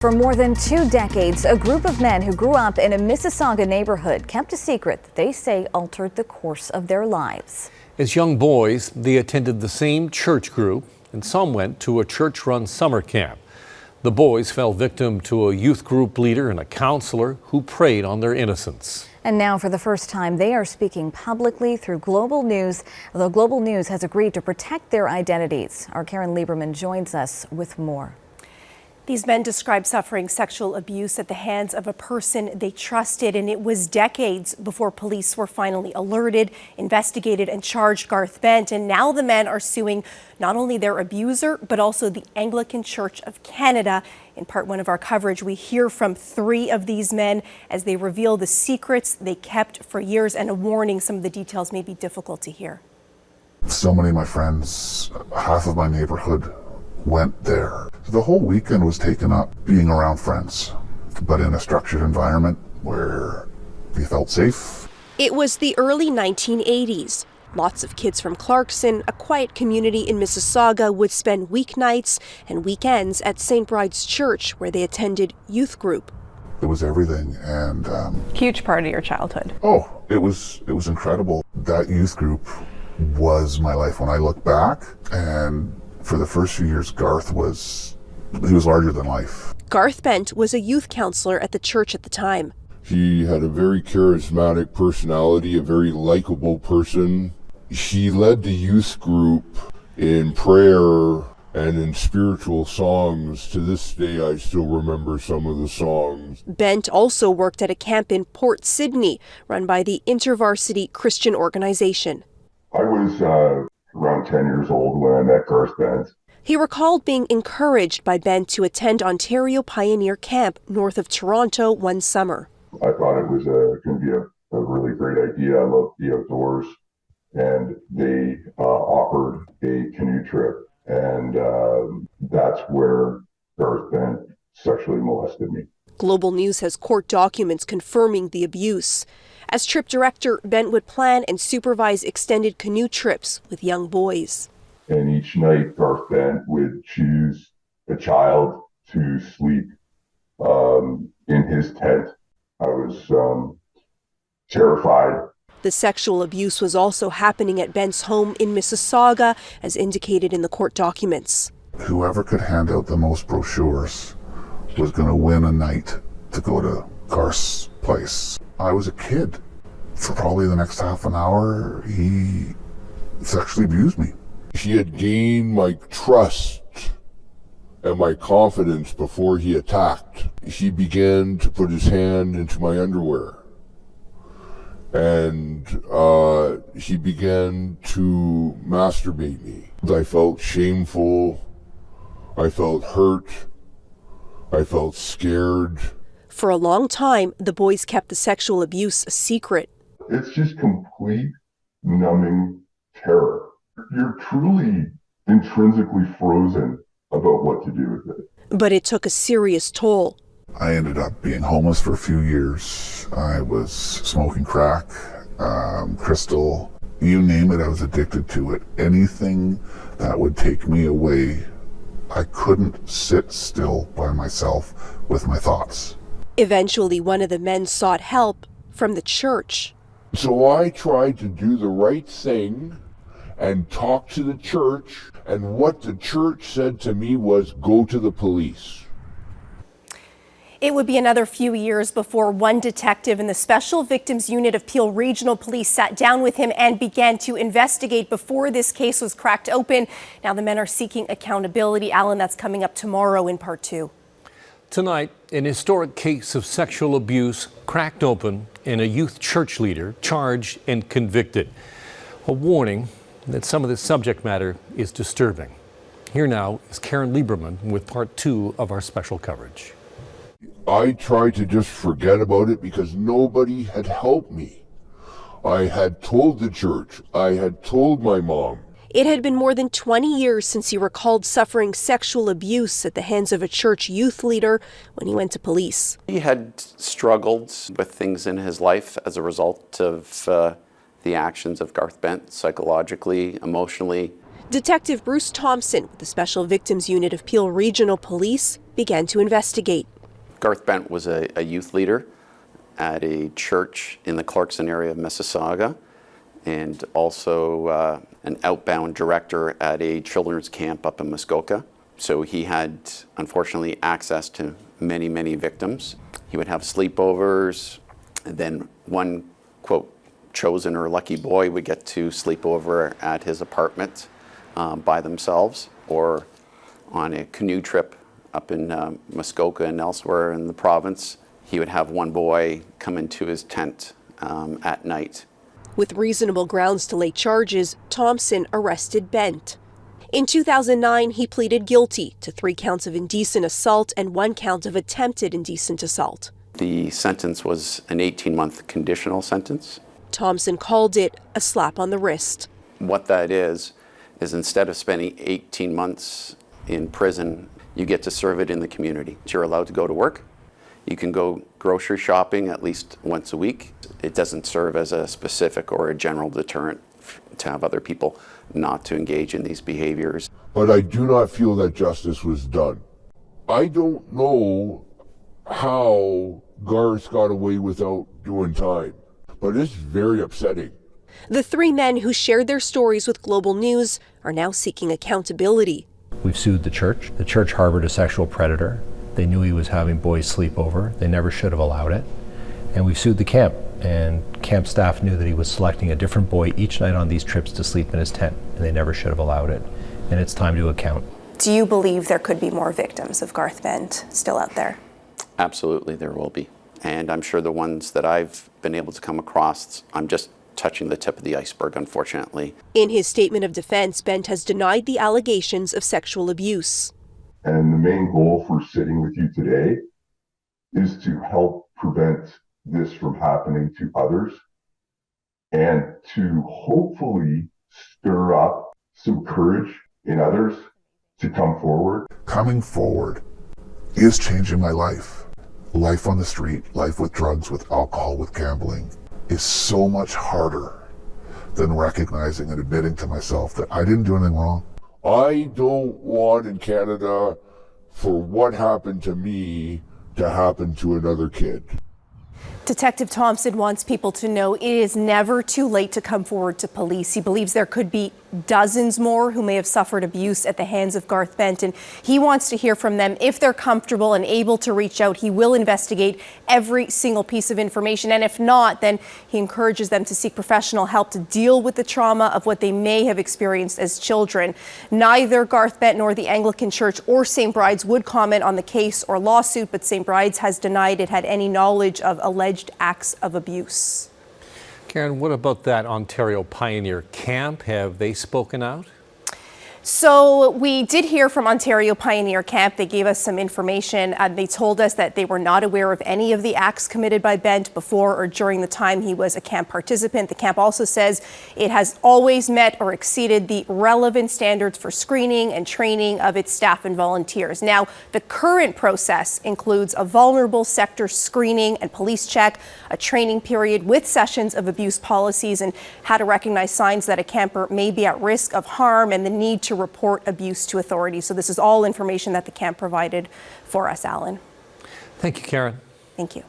For more than 2 decades, a group of men who grew up in a Mississauga neighborhood kept a secret that they say altered the course of their lives. As young boys, they attended the same church group, and some went to a church-run summer camp. The boys fell victim to a youth group leader and a counselor who preyed on their innocence. And now, for the first time, they are speaking publicly through Global News. The Global News has agreed to protect their identities. Our Caryn Lieberman joins us with more. These men described suffering sexual abuse at the hands of a person they trusted, and it was decades before police were finally alerted, investigated, and charged Garth Bent. And now the men are suing not only their abuser, but also the Anglican Church of Canada. In part one of our coverage, we hear from 3 of these men as they reveal the secrets they kept for years, and a warning, some of the details may be difficult to hear. So many of my friends, half of my neighborhood, went there. The whole weekend was taken up being around friends, but in a structured environment where we felt safe. It was the early 1980s. Lots of kids from Clarkson, a quiet community in Mississauga, would spend weeknights and weekends at St. Bride's Church, where they attended youth group. It was everything, and Huge part of your childhood. oh, it was incredible. That youth group was my life. When I look back, and for the first few years, Garth was larger than life. Garth Bent was a youth counselor at the church at the time. He had a very charismatic personality, a very likable person. He led the youth group in prayer and in spiritual songs. To this day, I still remember some of the songs. Bent also worked at a camp in Port Sydney, run by the InterVarsity Christian organization. I was around 10 years old when I met Garth Bent. He recalled being encouraged by Bent to attend Ontario Pioneer Camp north of Toronto one summer. I thought it was going to be a really great idea. I love the outdoors. And they offered a canoe trip. And that's where Garth Bent sexually molested me. Global News has court documents confirming the abuse. As trip director, Bent would plan and supervise extended canoe trips with young boys. And each night, Garth Bent would choose a child to sleep in his tent. I was terrified. The sexual abuse was also happening at Bent's home in Mississauga, as indicated in the court documents. Whoever could hand out the most brochures was going to win a night to go to Garth's place. I was a kid. For probably the next half an hour, he sexually abused me. He had gained my trust and my confidence before he attacked. He began to put his hand into my underwear. And he began to masturbate me. I felt shameful. I felt hurt. I felt scared. For a long time, the boys kept the sexual abuse a secret. It's just complete numbing terror. You're truly intrinsically frozen about what to do with it. But it took a serious toll. I ended up being homeless for a few years. I was smoking crack, crystal, you name it, I was addicted to it. Anything that would take me away. I couldn't sit still by myself with my thoughts. Eventually, one of the men sought help from the church. So I tried to do the right thing and talk to the church, and what the church said to me was, go to the police. It would be another few years before one detective in the Special Victims Unit of Peel Regional Police sat down with him and began to investigate before this case was cracked open. Now the men are seeking accountability. Alan, that's coming up tomorrow in part 2. Tonight, an historic case of sexual abuse cracked open and a youth church leader charged and convicted. A warning that some of this subject matter is disturbing. Here now is Caryn Lieberman with part 2 of our special coverage. I tried to just forget about it because nobody had helped me. I had told the church, I had told my mom. It had been more than 20 years since he recalled suffering sexual abuse at the hands of a church youth leader when he went to police. He had struggled with things in his life as a result of the actions of Garth Bent, psychologically, emotionally. Detective Bruce Thompson with the Special Victims Unit of Peel Regional Police began to investigate. Garth Bent was a youth leader at a church in the Clarkson area of Mississauga, and also an outbound director at a children's camp up in Muskoka. So he had, unfortunately, access to many, many victims. He would have sleepovers, and then one, quote, chosen or lucky boy would get to sleep over at his apartment by themselves, or on a canoe trip up in Muskoka and elsewhere in the province. He would have one boy come into his tent at night. With reasonable grounds to lay charges, Thompson arrested Bent. In 2009, he pleaded guilty to 3 counts of indecent assault and 1 count of attempted indecent assault. The sentence was an 18-month conditional sentence. Thompson called it a slap on the wrist. What that is instead of spending 18 months in prison, you get to serve it in the community. You're allowed to go to work. You can go grocery shopping at least once a week. It doesn't serve as a specific or a general deterrent to have other people not to engage in these behaviors. But I do not feel that justice was done. I don't know how Garth got away without doing time, but it's very upsetting. The 3 men who shared their stories with Global News are now seeking accountability. We've sued the church. The church harbored a sexual predator. They knew he was having boys sleep over. They never should have allowed it. And we've sued the camp. And camp staff knew that he was selecting a different boy each night on these trips to sleep in his tent. And they never should have allowed it. And it's time to account. Do you believe there could be more victims of Garth Bent still out there? Absolutely, there will be. And I'm sure the ones that I've been able to come across, I'm just touching the tip of the iceberg, unfortunately. In his statement of defense, Bent has denied the allegations of sexual abuse. And the main goal for sitting with you today is to help prevent this from happening to others and to hopefully stir up some courage in others to come forward. Coming forward is changing my life. Life on the street, life with drugs, with alcohol, with gambling is so much harder than recognizing and admitting to myself that I didn't do anything wrong. I don't want in Canada for what happened to me to happen to another kid. Detective Thompson wants people to know it is never too late to come forward to police. He believes there could be dozens more who may have suffered abuse at the hands of Garth Bent, and he wants to hear from them. If they're comfortable and able to reach out, he will investigate every single piece of information. And if not, then he encourages them to seek professional help to deal with the trauma of what they may have experienced as children. Neither Garth Bent nor the Anglican Church or St. Bride's would comment on the case or lawsuit, but St. Bride's has denied it had any knowledge of alleged acts of abuse. Caryn, what about that Ontario Pioneer Camp? Have they spoken out? So we did hear from Ontario Pioneer Camp. They gave us some information. They told us that they were not aware of any of the acts committed by Bent before or during the time he was a camp participant. The camp also says it has always met or exceeded the relevant standards for screening and training of its staff and volunteers. Now, the current process includes a vulnerable sector screening and police check, a training period with sessions of abuse policies and how to recognize signs that a camper may be at risk of harm, and the need to report abuse to authorities. So this is all information that the camp provided for us, Alan. Thank you, Caryn. Thank you.